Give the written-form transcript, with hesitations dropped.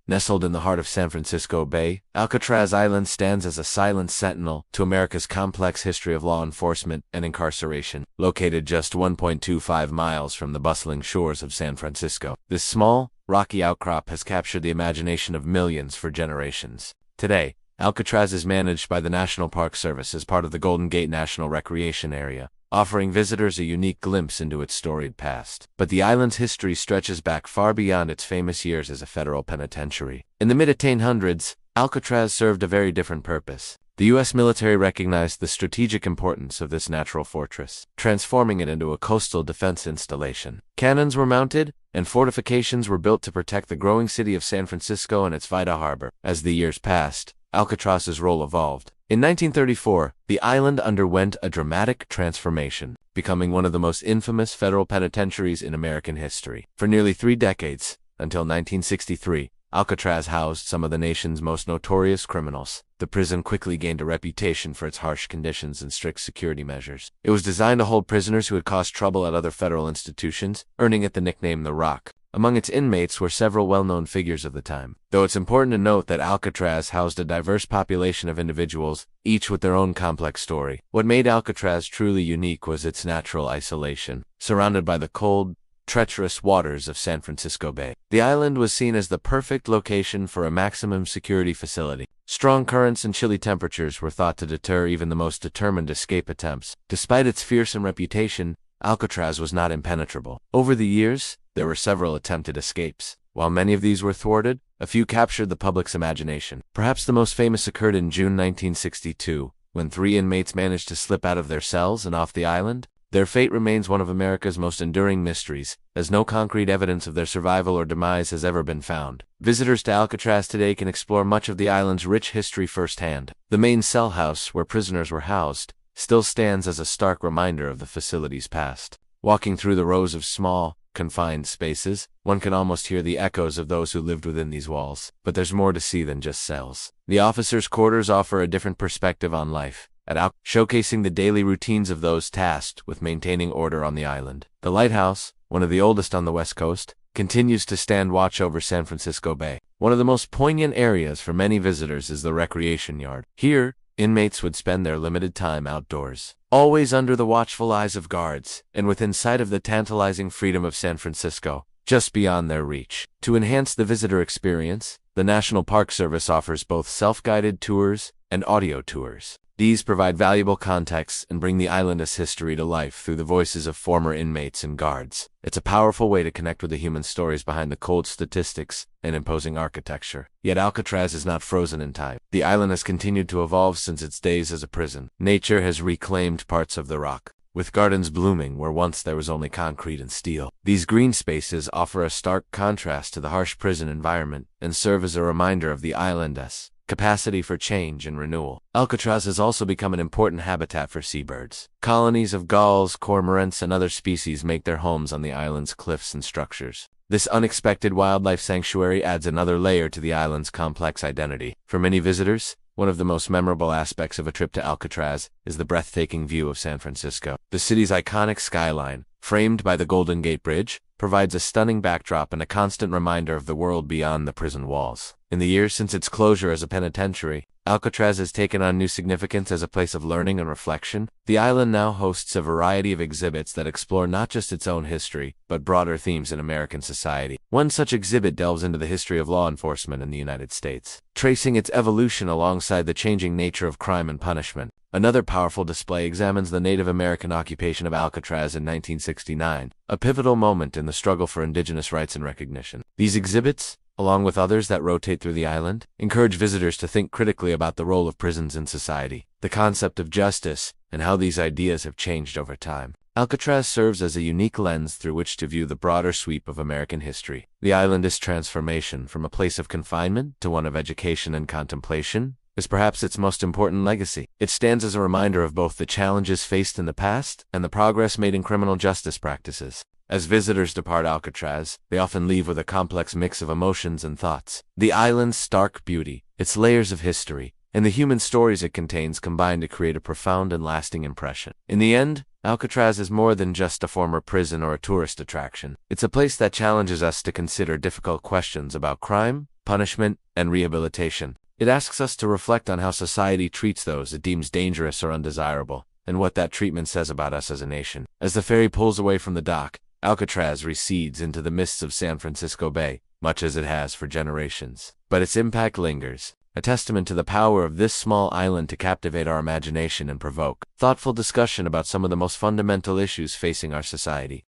Nestled in the heart of San Francisco Bay, Alcatraz Island stands as a silent sentinel to America's complex history of law enforcement and incarceration. Located just 1.25 miles from the bustling shores of San Francisco, this small, rocky outcrop has captured the imagination of millions for generations. Today, Alcatraz is managed by the National Park Service as part of the Golden Gate National Recreation Area, offering visitors a unique glimpse into its storied past. But the island's history stretches back far beyond its famous years as a federal penitentiary. In the mid-1800s, Alcatraz served a very different purpose. The U.S. military recognized the strategic importance of this natural fortress, transforming it into a coastal defense installation. Cannons were mounted, and fortifications were built to protect the growing city of San Francisco and its vital harbor. As the years passed, Alcatraz's role evolved. In 1934, the island underwent a dramatic transformation, becoming one of the most infamous federal penitentiaries in American history. For nearly 3 decades, until 1963, Alcatraz housed some of the nation's most notorious criminals. The prison quickly gained a reputation for its harsh conditions and strict security measures. It was designed to hold prisoners who had caused trouble at other federal institutions, earning it the nickname The Rock. Among its inmates were several well-known figures of the time, though it's important to note that Alcatraz housed a diverse population of individuals, each with their own complex story. What made Alcatraz truly unique was its natural isolation. Surrounded by the cold, treacherous waters of San Francisco Bay, the island was seen as the perfect location for a maximum security facility. Strong currents and chilly temperatures were thought to deter even the most determined escape attempts. Despite its fearsome reputation, Alcatraz was not impenetrable. Over the years, there were several attempted escapes. While many of these were thwarted, a few captured the public's imagination. Perhaps the most famous occurred in June 1962, when 3 inmates managed to slip out of their cells and off the island. Their fate remains one of America's most enduring mysteries, as no concrete evidence of their survival or demise has ever been found. Visitors to Alcatraz today can explore much of the island's rich history firsthand. The main cell house, where prisoners were housed, still stands as a stark reminder of the facility's past. Walking through the rows of small, confined spaces, one can almost hear the echoes of those who lived within these walls. But there's more to see than just cells. The officers' quarters offer a different perspective on life, showcasing the daily routines of those tasked with maintaining order on the island. The lighthouse, one of the oldest on the West Coast, continues to stand watch over San Francisco Bay. One of the most poignant areas for many visitors is the recreation yard. Here, inmates would spend their limited time outdoors, always under the watchful eyes of guards, and within sight of the tantalizing freedom of San Francisco, just beyond their reach. To enhance the visitor experience, the National Park Service offers both self-guided tours and audio tours. These provide valuable context and bring the island's history to life through the voices of former inmates and guards. It's a powerful way to connect with the human stories behind the cold statistics and imposing architecture. Yet Alcatraz is not frozen in time. The island has continued to evolve since its days as a prison. Nature has reclaimed parts of the rock, with gardens blooming where once there was only concrete and steel. These green spaces offer a stark contrast to the harsh prison environment and serve as a reminder of the island's capacity for change and renewal. Alcatraz has also become an important habitat for seabirds. Colonies of gulls, cormorants, and other species make their homes on the island's cliffs and structures. This unexpected wildlife sanctuary adds another layer to the island's complex identity. For many visitors, one of the most memorable aspects of a trip to Alcatraz is the breathtaking view of San Francisco. The city's iconic skyline, framed by the Golden Gate Bridge, provides a stunning backdrop and a constant reminder of the world beyond the prison walls. In the years since its closure as a penitentiary, Alcatraz has taken on new significance as a place of learning and reflection. The island now hosts a variety of exhibits that explore not just its own history, but broader themes in American society. One such exhibit delves into the history of law enforcement in the United States, tracing its evolution alongside the changing nature of crime and punishment. Another powerful display examines the Native American occupation of Alcatraz in 1969, a pivotal moment in the struggle for indigenous rights and recognition. These exhibits, along with others that rotate through the island, encourage visitors to think critically about the role of prisons in society, the concept of justice, and how these ideas have changed over time. Alcatraz serves as a unique lens through which to view the broader sweep of American history. The island's transformation from a place of confinement to one of education and contemplation is perhaps its most important legacy. It stands as a reminder of both the challenges faced in the past and the progress made in criminal justice practices. As visitors depart Alcatraz, they often leave with a complex mix of emotions and thoughts. The island's stark beauty, its layers of history, and the human stories it contains combine to create a profound and lasting impression. In the end, Alcatraz is more than just a former prison or a tourist attraction. It's a place that challenges us to consider difficult questions about crime, punishment, and rehabilitation. It asks us to reflect on how society treats those it deems dangerous or undesirable, and what that treatment says about us as a nation. As the ferry pulls away from the dock, Alcatraz recedes into the mists of San Francisco Bay, much as it has for generations. But its impact lingers, a testament to the power of this small island to captivate our imagination and provoke thoughtful discussion about some of the most fundamental issues facing our society.